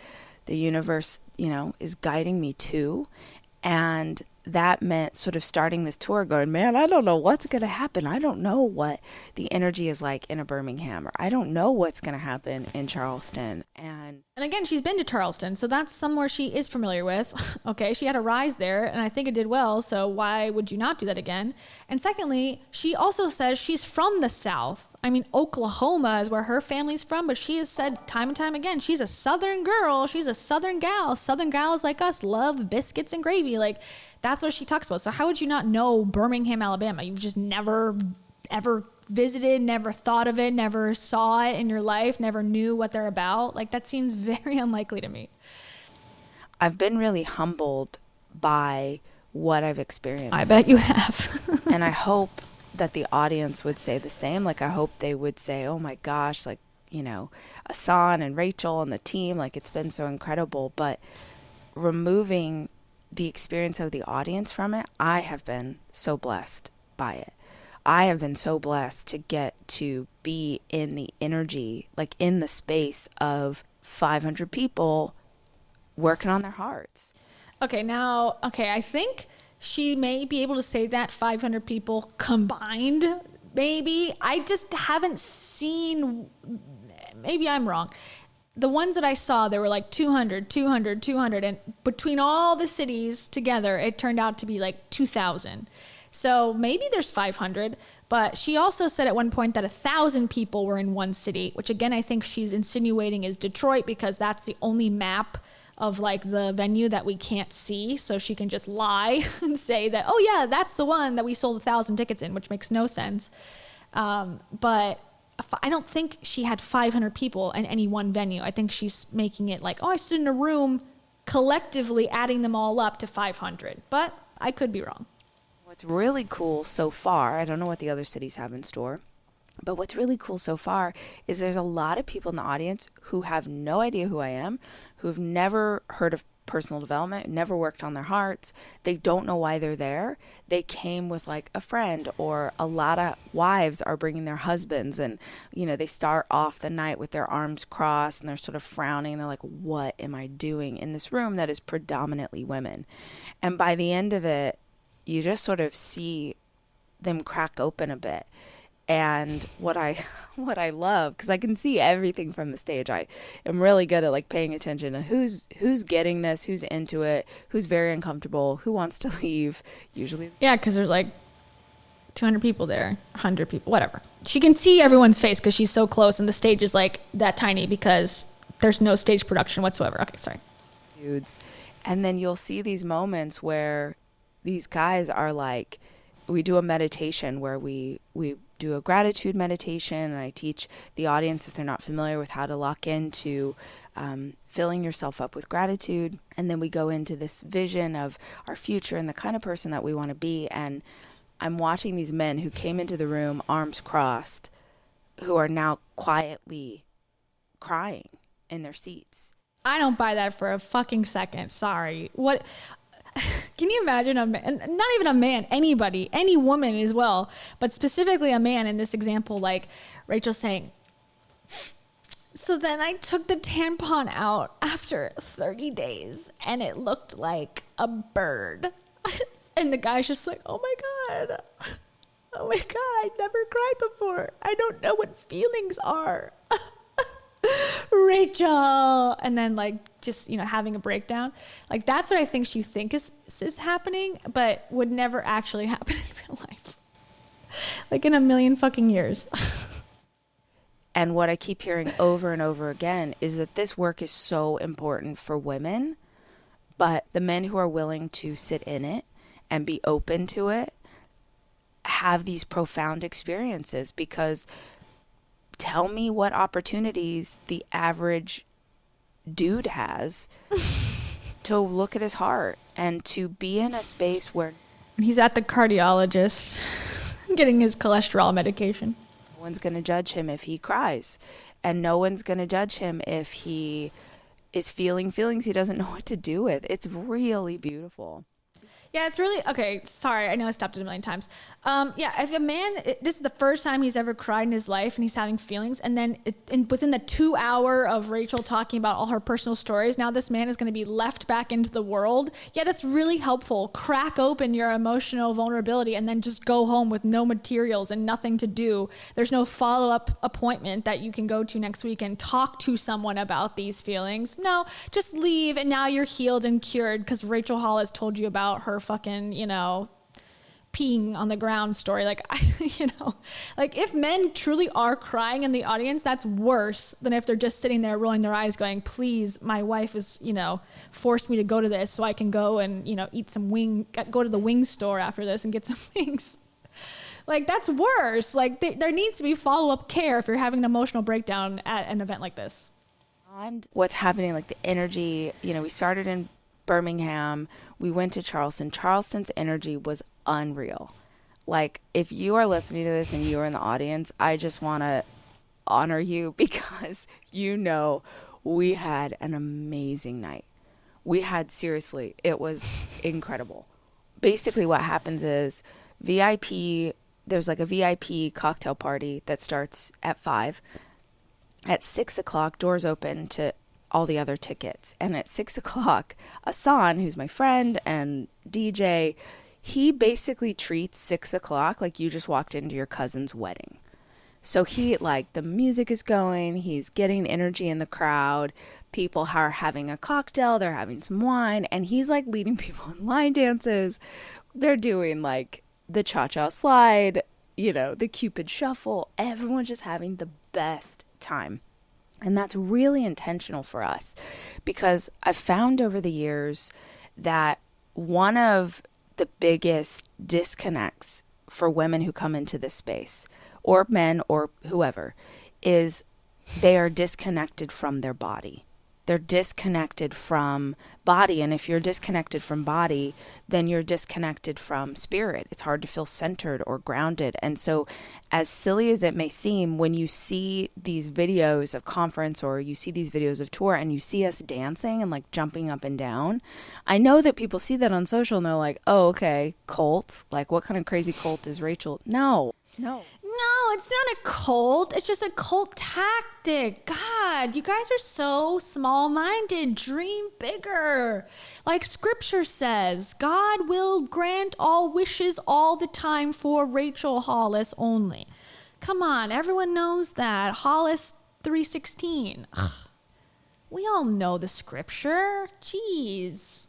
[SPEAKER 7] the universe, you know, is guiding me to. And that meant sort of starting this tour going, man, I don't know what's going to happen. I don't know what the energy is like in a Birmingham, or I don't know what's going to happen in Charleston. And
[SPEAKER 1] again, she's been to Charleston, so that's somewhere she is familiar with. Okay, she had a rise there, and I think it did well, so why would you not do that again? And secondly, she also says she's from the South. I mean, Oklahoma is where her family's from, but she has said time and time again, she's a Southern girl. She's a Southern gal. Southern gals like us love biscuits and gravy. Like, that's what she talks about. So how would you not know Birmingham, Alabama? You've just never, ever visited, never thought of it, never saw it in your life, never knew what they're about. Like, that seems very unlikely to me.
[SPEAKER 7] I've been really humbled by what I've experienced.
[SPEAKER 1] I bet you have.
[SPEAKER 7] And I hope that the audience would say the same. Like, I hope they would say, oh my gosh, like, you know, Asan and Rachel and the team, like, it's been so incredible. But removing the experience of the audience from it, I have been so blessed by it. I have been so blessed to get to be in the energy, like in the space of 500 people working on their hearts.
[SPEAKER 1] Okay, I think she may be able to say that 500 people combined, maybe. I just haven't seen, maybe I'm wrong. The ones that I saw, there were like 200, and between all the cities together, it turned out to be like 2,000. So maybe there's 500, but she also said at one point that 1,000 people were in one city, which again, I think she's insinuating is Detroit, because that's the only map of like the venue that we can't see. So she can just lie and say that, oh yeah, that's the one that we sold 1,000 tickets in, which makes no sense. But I don't think she had 500 people in any one venue. I think she's making it like, oh, I stood in a room collectively adding them all up to 500, but I could be wrong.
[SPEAKER 7] what's really cool so far, I don't know what the other cities have in store, but what's really cool so far is there's a lot of people in the audience who have no idea who I am, who've never heard of personal development, never worked on their hearts. They don't know why they're there. They came with like a friend, or a lot of wives are bringing their husbands, and they start off the night with their arms crossed and they're sort of frowning. They're like, what am I doing in this room that is predominantly women? And by the end of it, you just sort of see them crack open a bit. And what I love, because I can see everything from the stage, I am really good at like paying attention to who's getting this, who's into it, who's very uncomfortable, who wants to leave. Usually,
[SPEAKER 1] yeah, because there's like 200 people there, 100 people, whatever. She can see everyone's face because she's so close, and the stage is like that tiny because there's no stage production whatsoever. Okay, sorry.
[SPEAKER 7] Dudes, and then you'll see these moments where these guys are like, we do a meditation where we do a gratitude meditation, and I teach the audience, if they're not familiar with, how to lock into filling yourself up with gratitude. And then we go into this vision of our future and the kind of person that we want to be. And I'm watching these men who came into the room arms crossed, who are now quietly crying in their seats.
[SPEAKER 1] I don't buy that for a fucking second. Sorry. What? Can you imagine a man, not even a man, anybody, any woman as well, but specifically a man in this example, like Rachel saying, so then I took the tampon out after 30 days and it looked like a bird. And the guy's just like, oh my God, I never cried before. I don't know what feelings are. Rachel, and then like just having a breakdown. Like that's what I think she thinks is happening, but would never actually happen in real life, like in a million fucking years.
[SPEAKER 7] And what I keep hearing over and over again is that this work is so important for women, but the men who are willing to sit in it and be open to it have these profound experiences. Because tell me what opportunities the average dude has to look at his heart and to be in a space where
[SPEAKER 1] he's at the cardiologist getting his cholesterol medication.
[SPEAKER 7] No one's going to judge him if he cries, and no one's going to judge him if he is feeling feelings he doesn't know what to do with. It's really beautiful.
[SPEAKER 1] Yeah, it's really, okay, sorry, I know I stopped it a million times. Yeah, if a man, this is the first time he's ever cried in his life and he's having feelings, and then within the 2 hour of Rachel talking about all her personal stories, now this man is going to be left back into the world. Yeah, that's really helpful. Crack open your emotional vulnerability and then just go home with no materials and nothing to do. There's no follow-up appointment that you can go to next week and talk to someone about these feelings. No, just leave, and now you're healed and cured because Rachel Hollis told you about her fucking, peeing on the ground story. Like, like if men truly are crying in the audience, that's worse than if they're just sitting there rolling their eyes going, please, my wife is, forced me to go to this so I can go and, eat some go to the wing store after this and get some wings. Like, that's worse. Like, there needs to be follow-up care if you're having an emotional breakdown at an event like this.
[SPEAKER 7] And what's happening, like the energy, we started in Birmingham, we went to Charleston. Charleston's energy was unreal. Like, if you are listening to this and you are in the audience, I just want to honor you because we had an amazing night. Seriously, it was incredible. Basically what happens is there's like a VIP cocktail party that starts at 5. At 6 o'clock, doors open to all the other tickets. And at 6 o'clock, Asan, who's my friend and DJ, he basically treats 6 o'clock like you just walked into your cousin's wedding. So the music is going, he's getting energy in the crowd, people are having a cocktail, they're having some wine, and he's like leading people in line dances. They're doing like the cha-cha slide, the Cupid shuffle. Everyone's just having the best time. And that's really intentional for us because I've found over the years that one of the biggest disconnects for women who come into this space, or men or whoever, is they are disconnected from their body. They're disconnected from body. And if you're disconnected from body, then you're disconnected from spirit. It's hard to feel centered or grounded. And so, as silly as it may seem, when you see these videos of conference or you see these videos of tour and you see us dancing and like jumping up and down, I know that people see that on social and they're like, oh, okay, cult. Like, what kind of crazy cult is Rachel? No.
[SPEAKER 1] No, it's not a cult. It's just a cult tactic. God, you guys are so small-minded. Dream bigger. Like scripture says, God will grant all wishes all the time for Rachel Hollis only. Come on, everyone knows that. Hollis 3:16. Ugh. We all know the scripture. Jeez.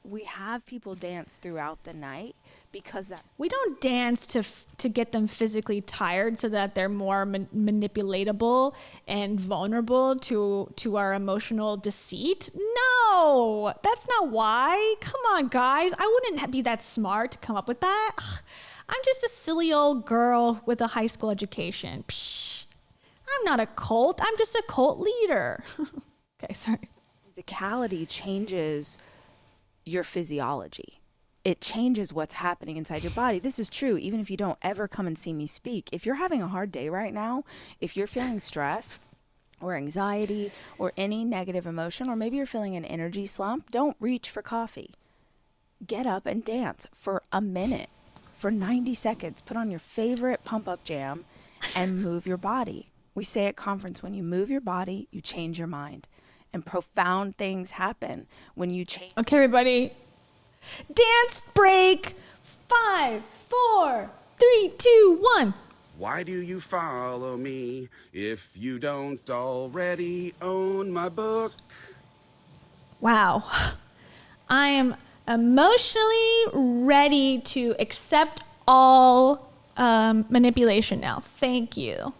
[SPEAKER 7] We have people dance throughout the night because that
[SPEAKER 1] We don't dance to get them physically tired so that they're more manipulatable and vulnerable to our emotional deceit. No, that's not why. Come on, guys. I wouldn't be that smart to come up with that. Ugh, I'm just a silly old girl with a high school education. Psh, I'm not a cult. I'm just a cult leader. Okay, sorry.
[SPEAKER 7] physicality changes your physiology. It changes what's happening inside your body. This is true even if you don't ever come and see me speak. If you're having a hard day right now, if you're feeling stress or anxiety or any negative emotion, or maybe you're feeling an energy slump, don't reach for coffee. Get up and dance for a minute, for 90 seconds. Put on your favorite pump-up jam and move your body. We say at conference, when you move your body, you change your mind. And profound things happen when you change.
[SPEAKER 1] Okay, everybody. Dance break. 5, 4, 3, 2, 1.
[SPEAKER 8] Why do you follow me if you don't already own my book?
[SPEAKER 1] Wow. I am emotionally ready to accept all manipulation now. Thank you.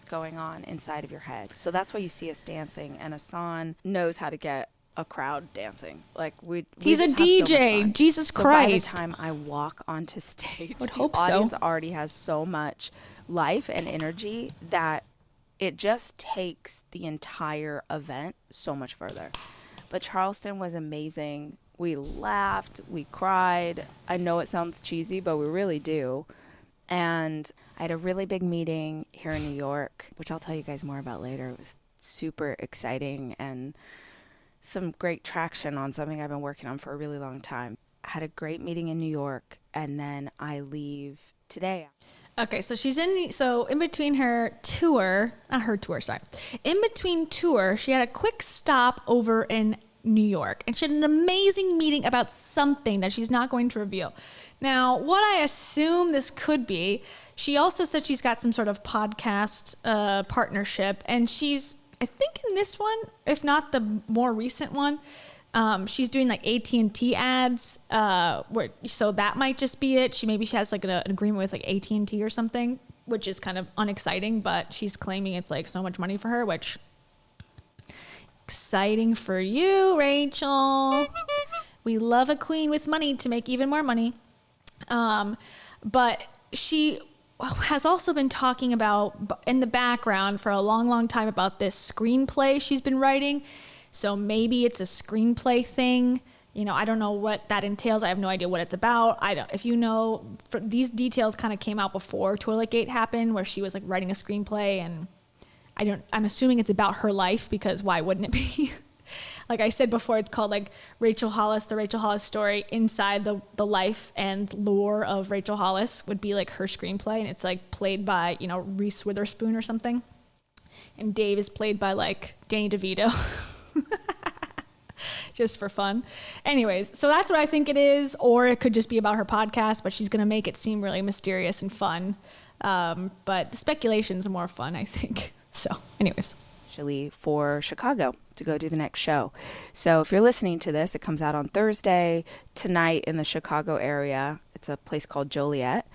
[SPEAKER 7] Going on inside of your head. So that's why you see us dancing, and Asan knows how to get a crowd dancing. Like
[SPEAKER 1] he's a
[SPEAKER 7] just have
[SPEAKER 1] DJ.
[SPEAKER 7] so much fun.
[SPEAKER 1] Jesus
[SPEAKER 7] so
[SPEAKER 1] Christ.
[SPEAKER 7] By the time I walk onto stage,
[SPEAKER 1] Would
[SPEAKER 7] the
[SPEAKER 1] hope
[SPEAKER 7] audience
[SPEAKER 1] so.
[SPEAKER 7] already has so much life and energy that it just takes the entire event so much further. But Charleston was amazing. We laughed, we cried. I know it sounds cheesy, but we really do. And I had a really big meeting here in New York, which I'll tell you guys more about later. It was super exciting and some great traction on something I've been working on for a really long time. I had a great meeting in New York, and then I leave today.
[SPEAKER 1] Okay, so in between her tour, not her tour, sorry. In between tour, she had a quick stop over in New York, and she had an amazing meeting about something that she's not going to reveal. Now, what I assume this could be, she also said she's got some sort of podcast partnership, and she's, I think in this one, if not the more recent one, she's doing like AT&T ads, so that might just be it. She has like an agreement with like AT&T or something, which is kind of unexciting, but she's claiming it's like so much money for her, which exciting for you, Rachel. We love a queen with money to make even more money. But she has also been talking about in the background for a long, long time about this screenplay she's been writing. So maybe it's a screenplay thing. You know, I don't know what that entails. I have no idea what it's about. If you know, these details kind of came out before Toiletgate happened, where she was like writing a screenplay, and I'm assuming it's about her life, because why wouldn't it be? Like I said before, it's called like Rachel Hollis, the Rachel Hollis story. Inside the life and lore of Rachel Hollis would be like her screenplay, and it's like played by, Reese Witherspoon or something. And Dave is played by like Danny DeVito. Just for fun. Anyways, so that's what I think it is, or it could just be about her podcast, but she's going to make it seem really mysterious and fun. But the speculation's more fun, I think. So anyways.
[SPEAKER 7] Actually for Chicago to go do the next show. So if you're listening to this, it comes out on Thursday. Tonight in the Chicago area, it's a place called Joliet,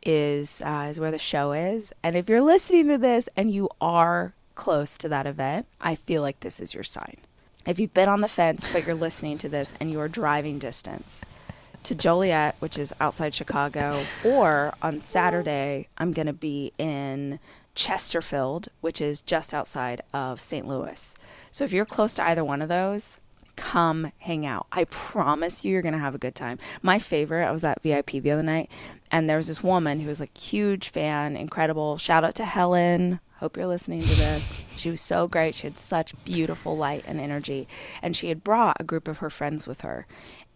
[SPEAKER 7] is where the show is. And if you're listening to this and you are close to that event, I feel like this is your sign. If you've been on the fence but you're listening to this and you are driving distance to Joliet, which is outside Chicago, or on Saturday I'm going to be in Chesterfield, which is just outside of St. Louis. So if you're close to either one of those, come hang out. I promise you're going to have a good time. My favorite, I was at VIP the other night, and there was this woman who was like huge fan, incredible. Shout out to Helen. Hope you're listening to this. She was so great. She had such beautiful light and energy. And she had brought a group of her friends with her.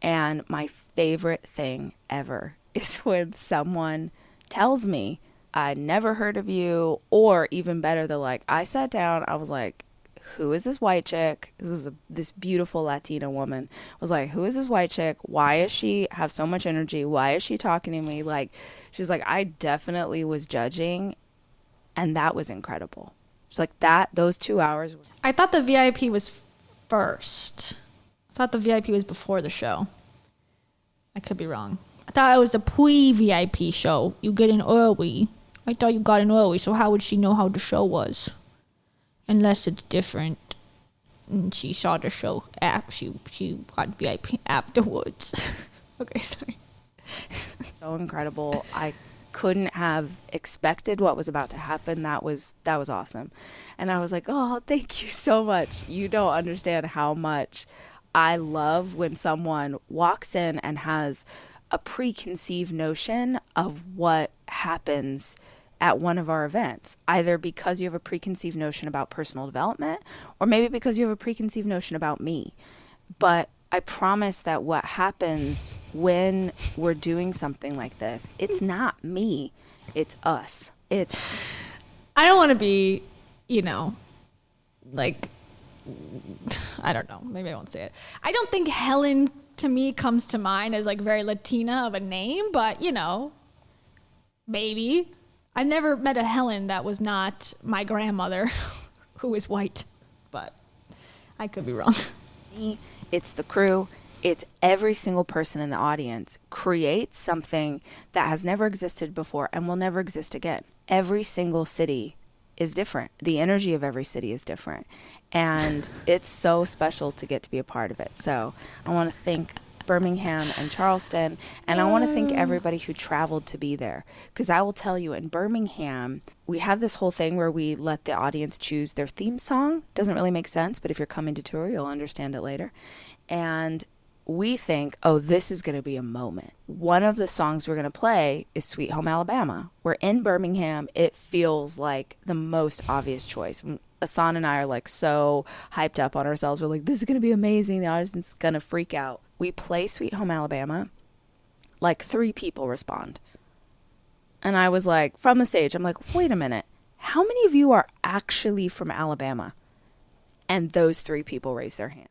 [SPEAKER 7] And my favorite thing ever is when someone tells me, I never heard of you, or even better, they're like, I sat down, I was like, who is this white chick? This is this beautiful Latina woman. I was like, who is this white chick? Why does she have so much energy? Why is she talking to me? Like, she was like, I definitely was judging, and that was incredible. It's like those 2 hours.
[SPEAKER 1] I thought the VIP was first. I thought the VIP was before the show. I could be wrong. I thought it was a pre-VIP show. You get in early. I thought you got in early, so how would she know how the show was? Unless it's different. And she saw the show she got VIP afterwards. Okay, sorry.
[SPEAKER 7] So incredible. I couldn't have expected what was about to happen. That was awesome. And I was like, oh, thank you so much. You don't understand how much I love when someone walks in and has a preconceived notion of what happens at one of our events, either because you have a preconceived notion about personal development or maybe because you have a preconceived notion about me. But I promise that what happens when we're doing something like this, it's not me, it's us.
[SPEAKER 1] I don't want to be, like, I don't know, maybe I won't say it. I don't think Helen to me comes to mind as like very Latina of a name, but maybe. I've never met a Helen that was not my grandmother who is white, but I could be wrong.
[SPEAKER 7] It's the crew. It's every single person in the audience creates something that has never existed before and will never exist again. Every single city is different. The energy of every city is different. And it's so special to get to be a part of it. So I want to thank Birmingham and Charleston, and I want to thank everybody who traveled to be there, because I will tell you, in Birmingham we have this whole thing where we let the audience choose their theme song. Doesn't really make sense, but if you're coming to tour you'll understand it later. And we think, oh, this is going to be a moment. One of the songs we're going to play is Sweet Home Alabama. We're in Birmingham. It feels like the most obvious choice. Asan and I are like so hyped up on ourselves. We're like, this is going to be amazing. The audience is going to freak out. We play Sweet Home Alabama. Like 3 people respond. And I was like, from the stage, I'm like, wait a minute. How many of you are actually from Alabama? And those 3 people raised their hand.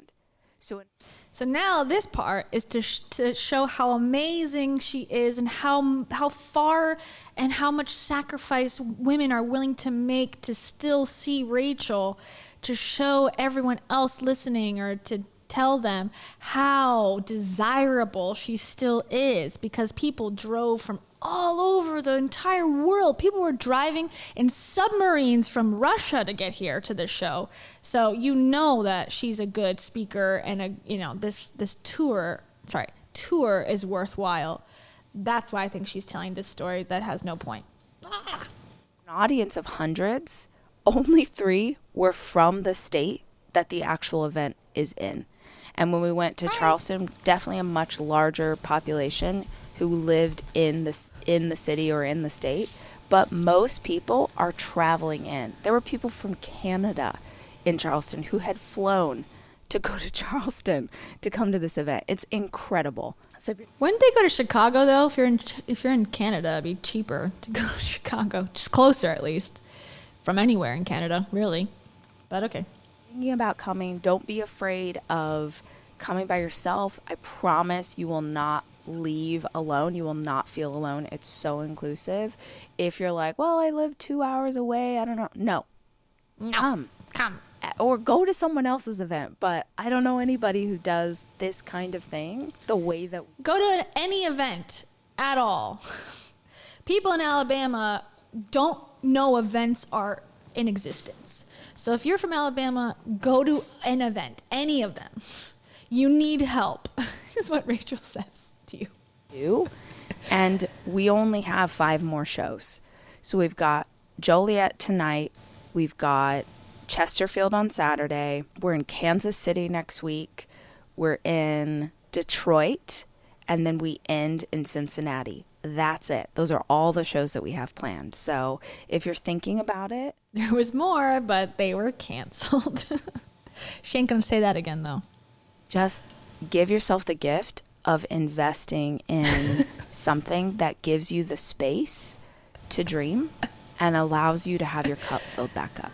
[SPEAKER 7] So
[SPEAKER 1] now this part is to show how amazing she is and how far and how much sacrifice women are willing to make to still see Rachel, to show everyone else listening or to tell them how desirable she still is, because people drove from all over the entire world. People were driving in submarines from Russia to get here to this show. So that she's a good speaker, and this tour is worthwhile. That's why I think she's telling this story that has no point.
[SPEAKER 7] An audience of hundreds, only 3 were from the state that the actual event is in. And when we went to Charleston, definitely a much larger population who lived in the city or in the state, but most people are traveling in. There were people from Canada in Charleston who had flown to go to Charleston to come to this event. It's incredible. So
[SPEAKER 1] wouldn't they go to Chicago though? If you're in Canada, it'd be cheaper to go to Chicago, just closer at least, from anywhere in Canada, really. But okay.
[SPEAKER 7] Thinking about coming, don't be afraid of coming by yourself. I promise you will not leave alone. You will not feel alone. It's so inclusive. If you're like, well, I live 2 hours away, I don't know. No. Come. Or go to someone else's event. But I don't know anybody who does this kind of thing the way that...
[SPEAKER 1] Go to any event at all. People in Alabama don't know events are in existence. So if you're from Alabama, go to an event, any of them. You need help, is what Rachel says to you.
[SPEAKER 7] And we only have 5 more shows. So we've got Joliet tonight. We've got Chesterfield on Saturday. We're in Kansas City next week. We're in Detroit. And then we end in Cincinnati. That's it. Those are all the shows that we have planned. So if you're thinking about it.
[SPEAKER 1] There was more, but they were canceled. She ain't going to say that again, though.
[SPEAKER 7] Just give yourself the gift of investing in something that gives you the space to dream and allows you to have your cup filled back up.